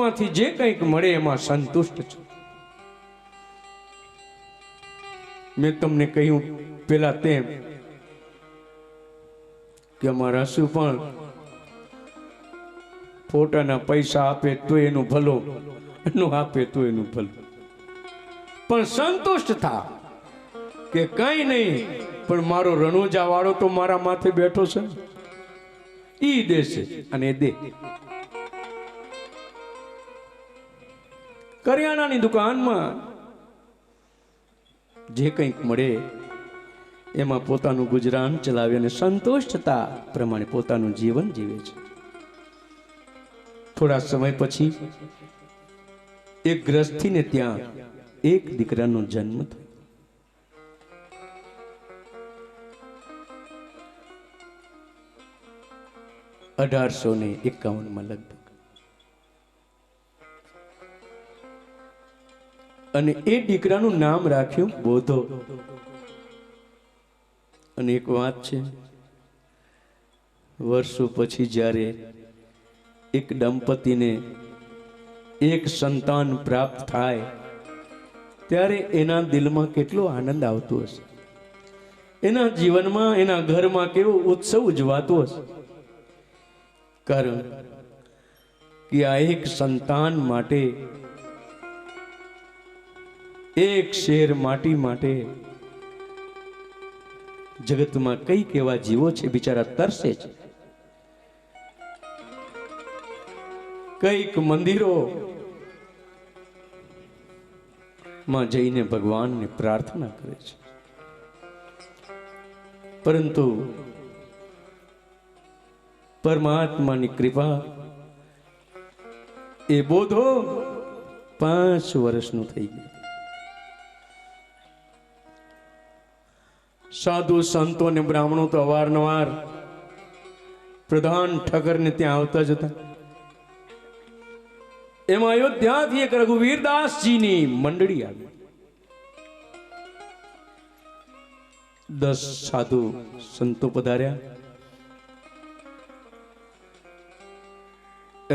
માંથી જે કંઈક મળે એમાં સંતુષ્ટ છું। મેં તમને કહ્યું પેલા તેમ કે અમારા શું પણ ફોટાના પૈસા આપે તો એનું ભલો, ન આપે તો એનું ભલું, પણ સંતુષ્ટ થા કે કઈ નહીં, પણ મારો રણુજા વાળો તો મારા માથે બેઠો છે, ઈ દેશે અને દે। કરિયાણાની દુકાનમાં જે કંઈક મળે એમાં પોતાનું ગુજરાન ચલાવે અને સંતુષ્ટતા પ્રમાણે પોતાનું જીવન જીવે છે। થોડા સમય પછી એક ગ્રસ્થીને ત્યાં એક દીકરાનો જન્મ થયો। 1851 લગભગ, અને એ દીકરાનું નામ રાખ્યું બોધો। અને એક વાત છે, વર્ષો પછી જ્યારે એક દંપતીને એક સંતાન પ્રાપ્ત થાય ત્યારે એના દિલમાં કેટલો આનંદ આવતો હશે, એના જીવનમાં એના ઘરમાં કેવો ઉત્સવ ઉજવાતો હશે, કારણ કે આ એક સંતાન માટે, એક શેર માટી માટે જગતમાં કઈક એવા જીવો છે બિચારા તરસે છે। કઈક મંદિરો માં જઈને ભગવાનને પ્રાર્થના કરે છે, પરંતુ પરમાત્માની કૃપા એ બોધો 5 વર્ષનું થઈ ગયું। સાધુ સંતો અને બ્રાહ્મણો તો અવારનવાર પ્રધાન ઠક્કરને ત્યાં આવતા જ હતા। એમાં અયોધ્યાથી એક રઘુવીરદાસજીની મંડળી આવી। 10 સાધુ સંતો પધાર્યા।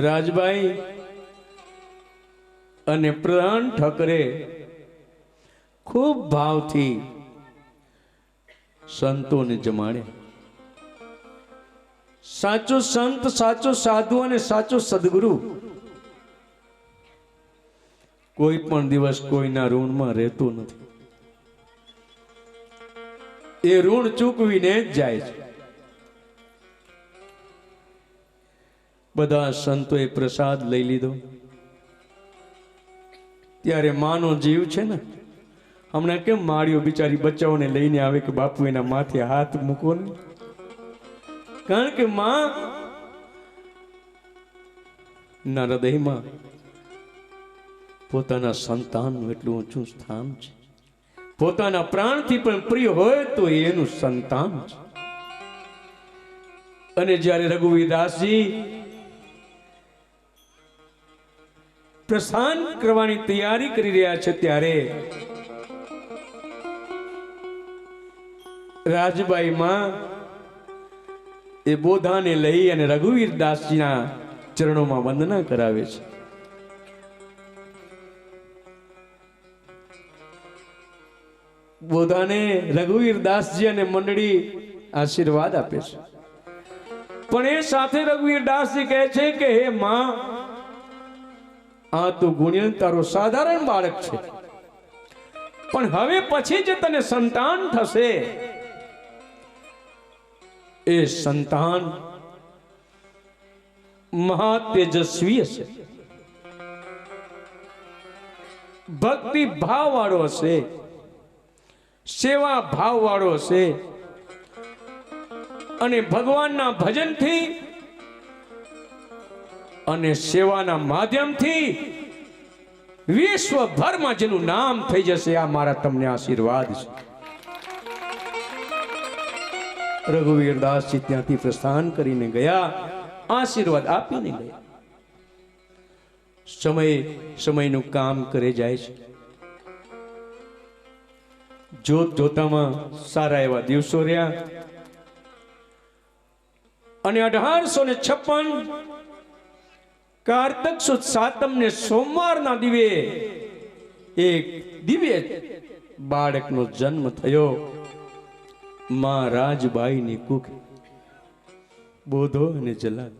રાજભાઈ અને પ્રધાન ઠક્કરે ખૂબ ભાવથી સંતોને જમાડ્યા। સાચો સંત, સાચો સાધુ અને સાચો સદગુરુ કોઈ પણ દિવસ કોઈના ઋણમાં રહેતો નથી, એ ઋણ ચૂકવીને જ જાય છે। બધા સંતોએ પ્રસાદ લઈ લીધો। ત્યારે માનો જીવ છે ને, હમણાં કેમ માળીઓ બિચારી બચ્ચાઓને લઈને આવે કે બાપુ એના માથે હાથ મૂકો ને, કારણ કે માં ના હૃદયમાં પોતાના સંતાનનું એટલું ઊંચું સ્થાન છે। પોતાના પ્રાણથી પણ પ્રિય હોય તો એનું સંતાન છે। અને જ્યારે રઘુવીરદાસજી પ્રસ્થાન કરવાની તૈયારી કરી રહ્યા છે ત્યારે રાજબાઈ માં એ બોધાને લઈ અને રઘુવીરદાસજીના ચરણોમાં વંદના કરાવે છે। બોધાને રઘુવીરદાસજી અને મંડળી આશીર્વાદ આપે છે, પણ એ સાથે રઘુવીરદાસજી કહે છે કે હે માં, આ તો ગુણ્યન તારો સાધારણ બાળક છે, પણ હવે પછી જે તને સંતાન થશે એ સંતાન મહા તેજસ્વી હશે, ભક્તિ ભાવ વાળો હશે, સેવા ભાવ વાળો હશે, અને ભગવાનના ભજનથી અને સેવાના માધ્યમથી વિશ્વભરમાં જેનું નામ થઈ જશે, આ મારા તમને આશીર્વાદ છે। રઘુવીરદાસજી ત્યાંથી પ્રસ્થાન કરીને ગયા, આશીર્વાદ આપીને ગયા। સમયનું કામ કરે જાય છે। જોત જોતામાં સારા એવા દિવસો રહ્યા, અને 1856 કારતક સુદ સાતમ ને સોમવારના દિવે એક દિવ્ય બાળકનો જન્મ થયો. માં રાજબાઈની કુખે બોધો અને જલાલ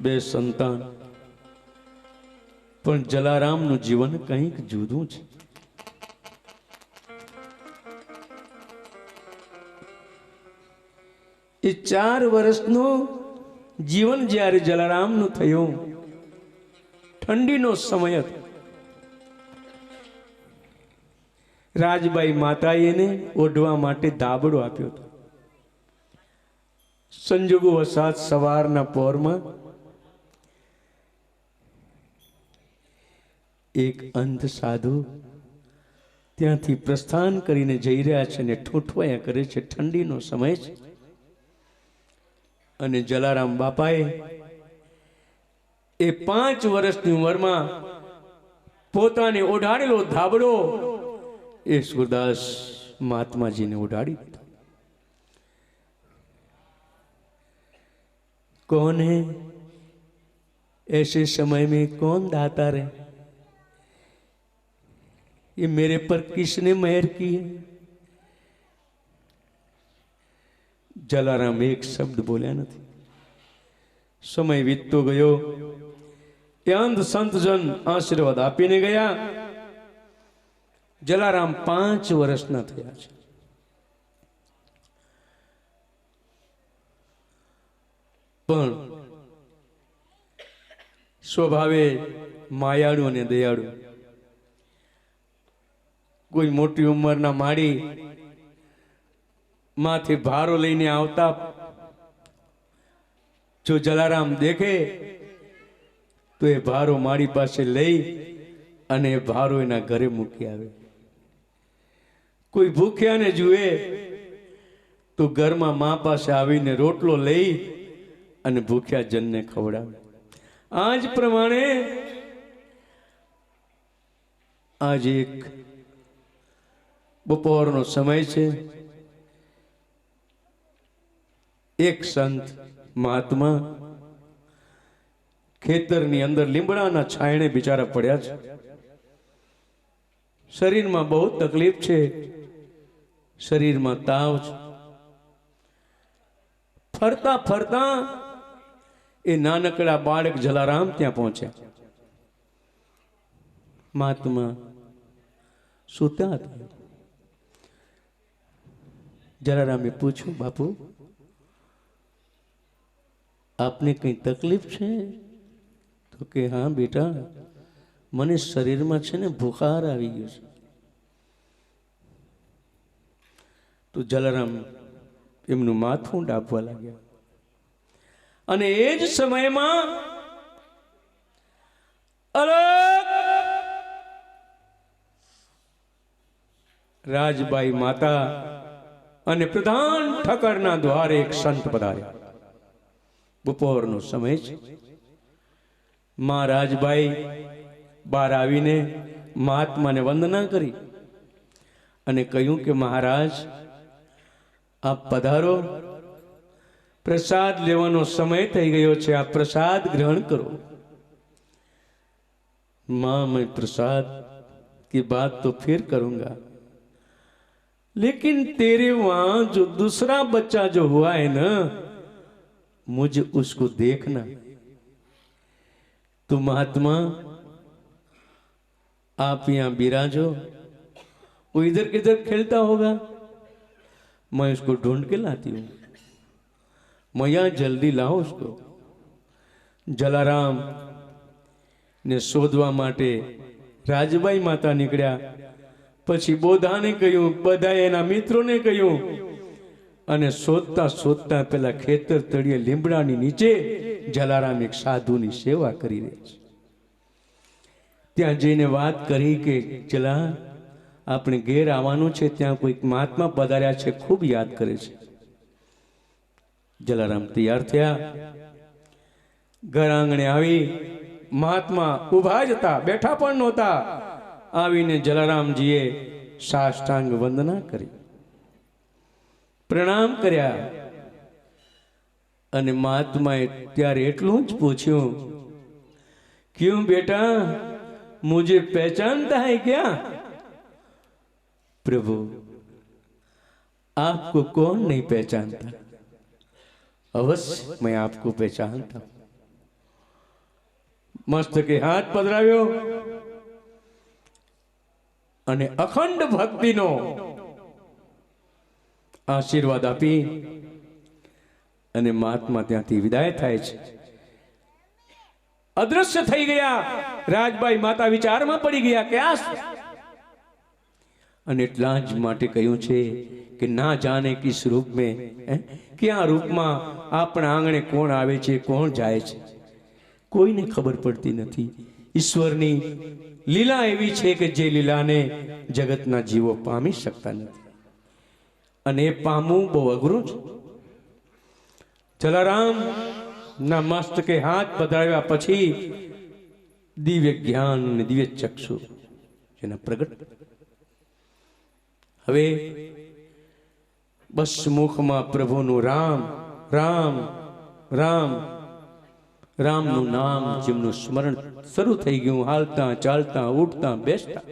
બે સંતાન. પણ જલારામનું જીવન કંઈક જુદું છે. એ 4 વર્ષનું જીવન જ્યારે જલારામનું થયું, ઠંડીનો સમય હતો. રાજબાઈ માતાએ એને ઓઢવા માટે ધાબળો આપ્યો હતો. સંજોગો વસાત સવારના પોરમાં એક અંધ સાધુ ત્યાંથી પ્રસ્થાન કરીને જઈ રહ્યા છે અને ઠૂંઠવાયા કરે છે. ઠંડીનો સમય છે અને જલારામ બાપાએ એ 5 વર્ષની ઉંમરમાં પોતાને ઓઢાડેલો ધાબળો એ સુરદાસ महात्माजी ने उड़ाड़ी दिया। कौन है ऐसे समय में, कौन दाता रहे, ये मेरे पर किसने मेहर की है? जलाराम एक शब्द बोल्या नहीं। समय वीततो गयो, अंध संत जन आशीर्वाद आपीने गया। जलाराम 5 वर्षना थया छे। पण स्वभावे मायाळु अने दयाळु। कोई मोटी उंमरना माड़ी माथे भारो लईने आवता जो जलाराम देखे तो ये भारो माड़ी पासे लई अने भारो एना घरे मूकी आवे। कोई भूख्या ने जुए तो घर में मां पास आवीने रोटलो लई अने भूख्या जन ने खवड़ावे। आज प्रमाणे आज एक बपोरनो समय छे। एक संत महात्मा खेतरनी अंदर લીમડાના છાયણે बिचारा पड्या छे। शरीर में बहुत तकलीफ छे, शरीर में ताव छे। फरता फरता ए नानकड़ा बाळक जलाराम त्यां पहोंच्या। महात्मा सूता हता। जलारामे पूछ्યું, बापू आपने कई तकलीफ छे? तो के हाँ बेटा, मने शरीर में छे ने बुखार आवी गयो छे। तो जलाराम एमनुं माथुं डाबवा लाग्या। अने एज समय में अलग राजबाई माता अने प्रधान ठक्करना द्वारे एक संत पधार्या। बपोरनो समय छे। मां राजबाई बार आवीने महात्मा ने वंदना करी अने कह्युं के महाराज आप पधारो, प्रसाद लेवानो समय थई गयो छे, आप प्रसाद ग्रहण करो। मां, मैं प्रसाद की बात तो फिर करूंगा, लेकिन तेरे वहां जो दूसरा बच्चा जो हुआ है ना, मुझे उसको देखना। तो महात्मा आप यहां बिराजो, वो इधर किधर खेलता होगा, मैं उसको ढूंढ के लाती हूं, मैं यहां जल्दी लाओ उसको। जलाराम ने शोधवा माटे राजबाई माता निकळ्या। पछी बोधाने कह्युं, बधाए एना मित्रोने कह्युं अने शोधता शोधता पेला खेतर तळिये લીમડાની નીચે जलाराम एक साधुनी सेवा करी रह्या छे। त्यां जईने वात करी के जला आपणे घेर आववानुं छे, त्यां कोईक महात्मा पधार्या छे, खूब याद करे छे। जलाराम तैयार थया, घर आंगणे आवी। महात्मा उभा ज हता, बैठा पण नहोता। आवीने जलारामजीए साष्टांग वंदना करी, प्रणाम कर्या। अने महात्माए त्यारे एटलुं ज पूछ्युं क्यों बेटा, मुझे पहचानता है क्या? प्रभु, आपको कौन नहीं पहचानता? अवश्य मैं आपको पहचानता हूं। મસ્તકે હાથ પધરાવ્યો અને અખંડ ભક્તિનો આશીર્વાદ આપી અને મહાત્મા ત્યાંથી વિદાય થાય છે, અદ્રશ્ય થઈ ગયા। રાજબાઈ માતા વિચારમાં પડી ગયા કે આ અને એટલા જ માટે કહ્યું છે કે ના જાને કિસ રૂપ में, ક્યાં રૂપમાં આપણા આંગણે કોણ આવે છે, કોણ જાય છે, કોઈને ખબર પડતી નથી। ઈશ્વરની લીલા એવી છે કે જે લીલાને જગતના જીવો પામી શકતા નથી, અને એ પામવું બહુ અઘરું છે। જલારામ ના મસ્તકે હાથ પધરાવ્યા પછી દિવ્ય જ્ઞાન અને દિવ્ય ચક્ષુ જેના પ્રગટ। હવે બસ મુખમાં પ્રભુનું રામ રામ રામ રામનું નામ જેમનું સ્મરણ શરૂ થઈ ગયું, હાલતા ચાલતા ઉઠતા બેસતા।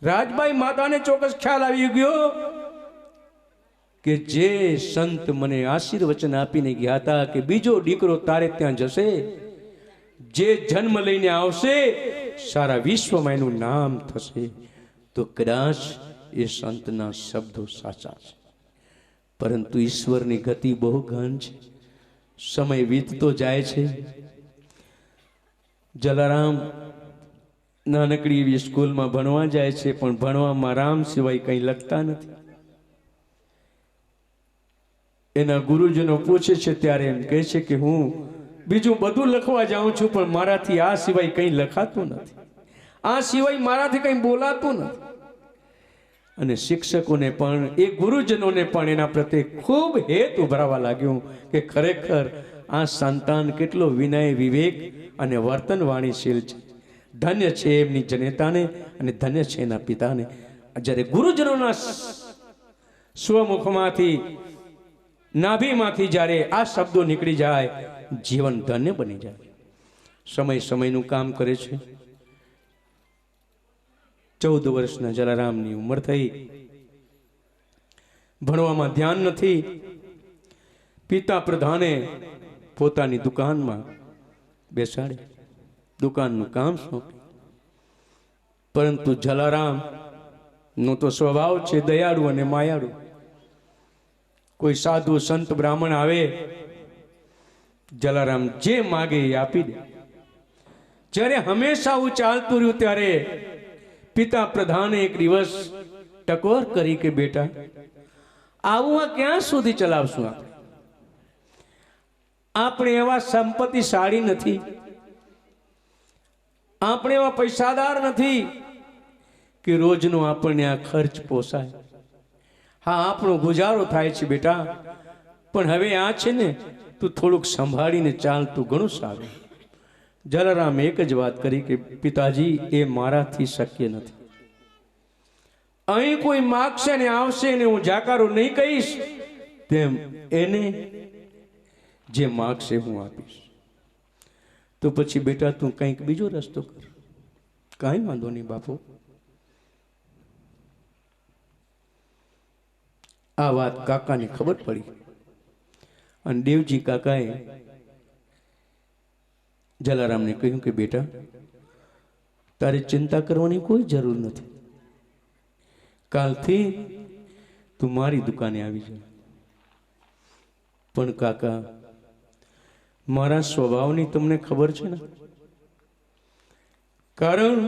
રાજબાઈ માતાને ચોક્કસ ખ્યાલ આવી ગયો કે જે સંત મને આશીર્વચન આપીને ગયા હતા કે બીજો દીકરો તારે ત્યાં જશે, જે જન્મ લઈને આવશે, સારા વિશ્વમાં એનું નામ થશે, તો કદાચ એ સંતના શબ્દો સાચા છે। પરંતુ ઈશ્વરની ગતિ બહુ ઘન છે, સમય વીતતો જાય છે। જલારામ નાનકડી એવી સ્કૂલમાં ભણવા જાય છે, પણ ભણવામાં રામ સિવાય કંઈ લખતા નથી। એના ગુરુજનો પૂછે છે ત્યારે એમ કહે છે કે હું બીજું બધું લખવા જાઉં છું, પણ મારાથી આ સિવાય કંઈ લખાતું નથી, આ સિવાય મારાથી કંઈ બોલાતું નથી। અને શિક્ષકોને પણ એ ગુરુજનોને પણ એના પ્રત્યે ખૂબ હેત ઉભરાવા લાગ્યું કે ખરેખર આ સંતાન કેટલો વિનય, વિવેક અને વર્તન વાણીશીલ છે, ધન્ય છે એમની જનેતાને અને ધન્ય છે એના પિતાને। જ્યારે ગુરુજનોના સ્વમુખમાંથી, નાભીમાંથી જ્યારે આ શબ્દો નીકળી જાય, જીવન ધન્ય બની જાય। સમય સમયનું કામ કરે છે। 14 વર્ષના જલારામની ઉંમર થઈ, ભણવામાં ધ્યાન નથી। પિતા પ્રધાને પોતાની દુકાનમાં બેસાડે, દુકાનનું કામ સોંપે, પરંતુ જલારામ નો તો સ્વભાવ છે દયાળુ અને માયાળુ। કોઈ સાધુ સંત બ્રાહ્મણ આવે, જલારામ જે માગે એ આપી દે। જ્યારે હંમેશા આવું ચાલતું રહ્યું ત્યારે પિતા પ્રધાને એક દિવસ ટકોર કરી કે બેટા, આવું આ ક્યાં સુધી ચલાવશું? આપણે એવા સંપત્તિશાળી નથી, આપણે એવા પૈસાદાર નથી કે રોજનો આપણને આ ખર્ચ પોસાય। હા, આપણો ગુજારો થાય છે બેટા, પણ હવે આ છે ને, તું થોડુંક સંભાળીને ચાલતું ઘણું સારું। જલારામ એક જ વાત કરી કે પિતાજી, એ મારાથી શક્ય નથી। અહીં કોઈ માગશે ને આવશે ને હું જાકારો નહીં કહીશ, તેમ એને જે માગશે હું આપીશ। તો પછી બેટા તું કંઈક બીજો રસ્તો કર। કાંઈ વાંધો નહીં બાપુ। આ વાત કાકાને ખબર પડી અને દેવજી કાકાએ જલારામને કહ્યું કે બેટા, તારે ચિંતા કરવાની કોઈ જરૂર નથી, કાલથી તું મારી દુકાને આવી જા। પણ કાકા, મારા સ્વભાવની તમને ખબર છે ને, કારણ